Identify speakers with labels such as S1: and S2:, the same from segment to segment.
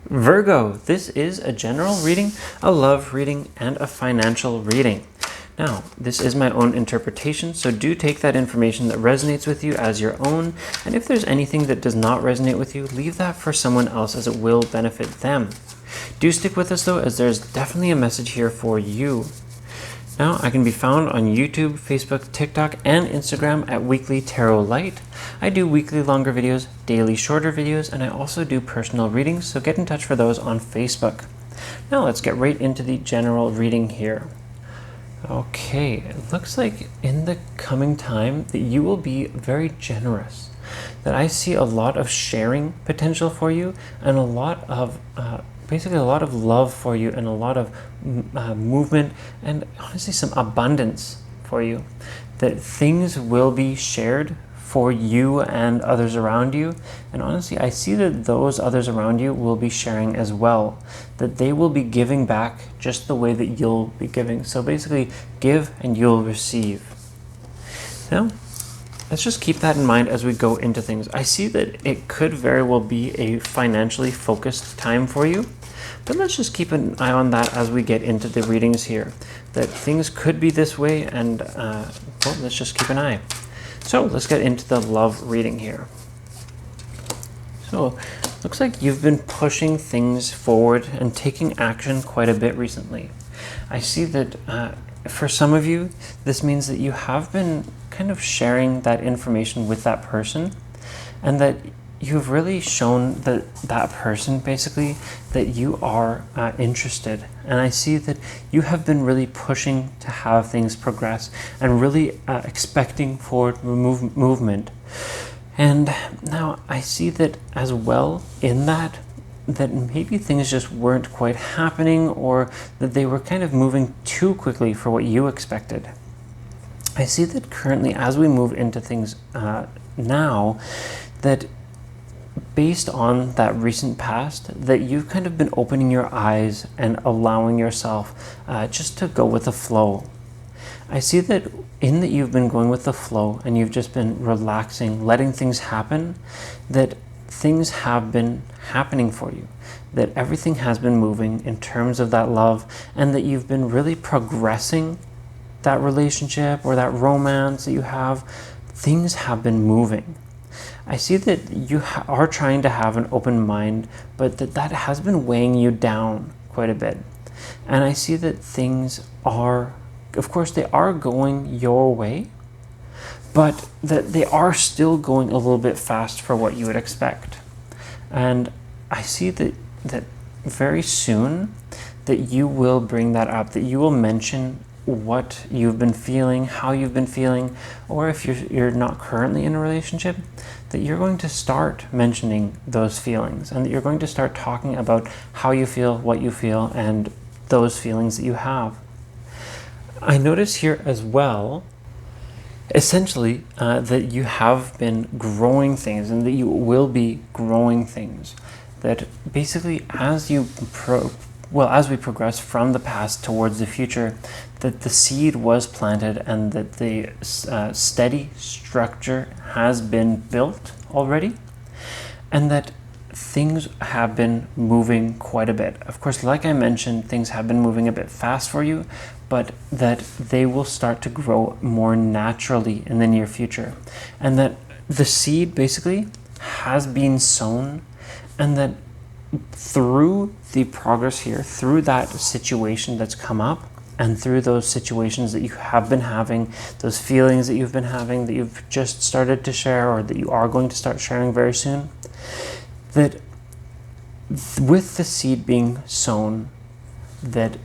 S1: Virgo, this is a general reading, a love reading, and a financial reading. Now, this is my own interpretation, so do take that information that resonates with you as your own, and if there's anything that does not resonate with you, leave that for someone else as it will benefit them. Do stick with us though, as there's definitely a message here for you. Now, I can be found on YouTube, Facebook, TikTok, and Instagram at Weekly Tarot Light. I do weekly longer videos, daily shorter videos, and I also do personal readings, so get in touch for those on Facebook. Now let's get right into the general reading here. Okay, it looks like in the coming time that you will be very generous. That I see a lot of sharing potential for you, and a lot of basically a lot of love for you, and a lot of movement, and honestly some abundance for you. That things will be shared for you and others around you, and honestly I see that those others around you will be sharing as well, that they will be giving back just the way that you'll be giving. So basically, give and you'll receive. Now let's just keep that in mind as we go into things. I see that it could very well be a financially focused time for you, but let's just keep an eye on that as we get into the readings here, that things could be this way, and well, let's just keep an eye. So let's get into the love reading here. So looks like you've been pushing things forward and taking action quite a bit recently. I see that for some of you, this means that you have been kind of sharing that information with that person, and that you've really shown that person basically that you are interested. And I see that you have been really pushing to have things progress and really expecting forward movement. And now I see that as well in that maybe things just weren't quite happening, or that they were kind of moving too quickly for what you expected. I see that currently as we move into things now, that based on that recent past, that you've kind of been opening your eyes and allowing yourself just to go with the flow. I see that in that you've been going with the flow and you've just been relaxing, letting things happen, that things have been happening for you, that everything has been moving in terms of that love, and that you've been really progressing that relationship or that romance that you have. Things have been moving. I see that you are trying to have an open mind, but that has been weighing you down quite a bit. And I see that things are, of course, they are going your way, but that they are still going a little bit fast for what you would expect. And I see that very soon that you will bring that up, that you will mention what you've been feeling, how you've been feeling, or if you're not currently in a relationship, that you're going to start mentioning those feelings, and that you're going to start talking about how you feel, what you feel, and those feelings that you have. I notice here as well, essentially, that you have been growing things, and that you will be growing things. That basically as we progress from the past towards the future, that the seed was planted, and that the steady structure has been built already, and that things have been moving quite a bit. Of course, like I mentioned, things have been moving a bit fast for you, but that they will start to grow more naturally in the near future, and that the seed basically has been sown, and that through the progress here, through that situation that's come up, and through those situations that you have been having, those feelings that you've been having, that you've just started to share, or that you are going to start sharing very soon, that with the seed being sown, that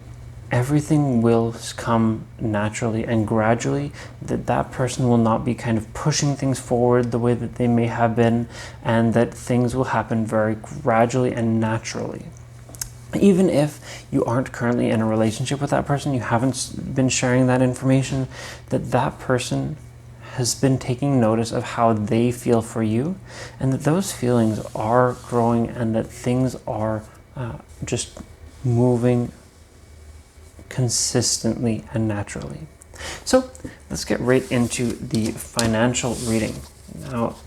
S1: everything will come naturally and gradually, that person will not be kind of pushing things forward the way that they may have been, and that things will happen very gradually and naturally. Even if you aren't currently in a relationship with that person, you haven't been sharing that information, that person has been taking notice of how they feel for you, and that those feelings are growing, and that things are just moving consistently and naturally. So let's get right into the financial reading. Now,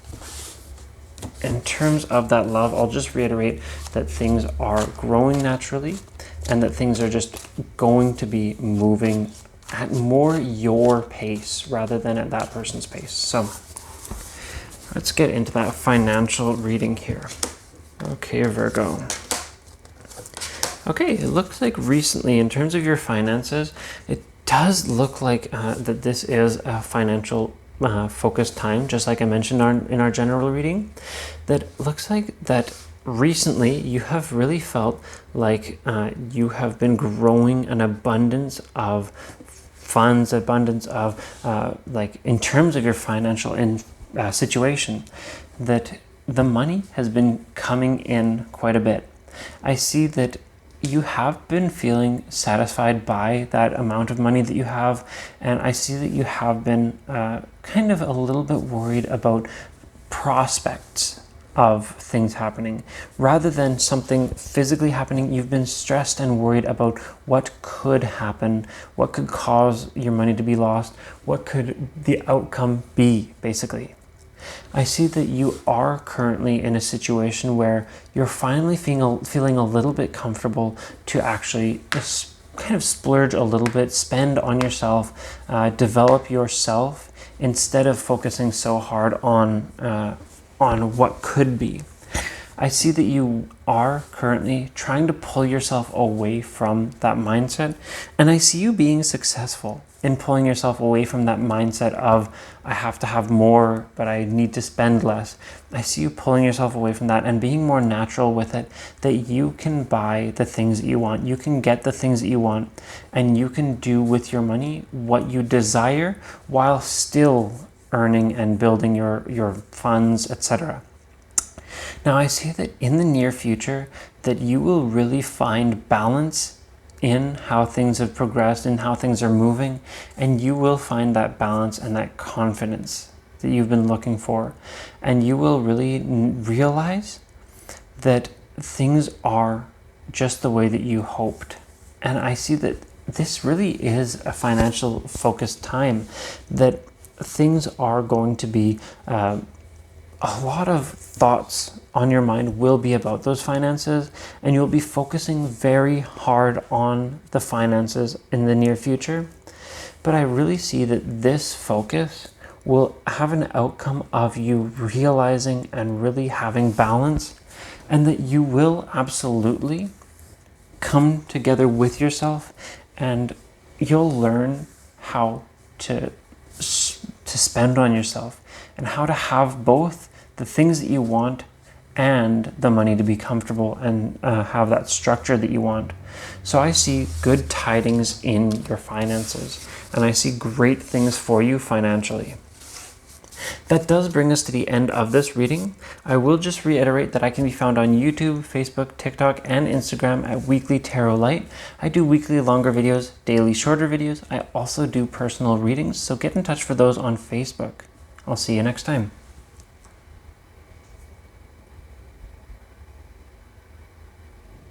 S1: in terms of that love, I'll just reiterate that things are growing naturally and that things are just going to be moving at more your pace rather than at that person's pace. So let's get into that financial reading here. Okay, Virgo. Okay, it looks like recently, in terms of your finances, it does look like that this is a financial focused time, just like I mentioned in our general reading. That looks like that recently you have really felt like you have been growing an abundance of funds, abundance of like in terms of your financial situation, that the money has been coming in quite a bit. I see that you have been feeling satisfied by that amount of money that you have, and I see that you have been kind of a little bit worried about prospects of things happening. Rather than something physically happening, you've been stressed and worried about what could happen, what could cause your money to be lost, what could the outcome be, basically. I see that you are currently in a situation where you're finally feeling a little bit comfortable to actually just kind of splurge a little bit, spend on yourself, develop yourself, instead of focusing so hard on what could be. I see that you are currently trying to pull yourself away from that mindset, and I see you being successful in pulling yourself away from that mindset of, I have to have more, but I need to spend less. I see you pulling yourself away from that and being more natural with it, that you can buy the things that you want, you can get the things that you want, and you can do with your money what you desire while still earning and building your funds, etc. Now, I see that in the near future that you will really find balance in how things have progressed and how things are moving, and you will find that balance and that confidence that you've been looking for, and you will really realize that things are just the way that you hoped. And I see that this really is a financial focused time, that things are going to be a lot of thoughts on your mind will be about those finances, and you'll be focusing very hard on the finances in the near future. But I really see that this focus will have an outcome of you realizing and really having balance, and that you will absolutely come together with yourself, and you'll learn how to spend on yourself and how to have both the things that you want and the money to be comfortable and have that structure that you want. So I see good tidings in your finances, and I see great things for you financially. That does bring us to the end of this reading. I will just reiterate that I can be found on YouTube, Facebook, TikTok, and Instagram at Weekly Tarot Light. I do weekly longer videos, daily shorter videos. I also do personal readings, so get in touch for those on Facebook. I'll see you next time.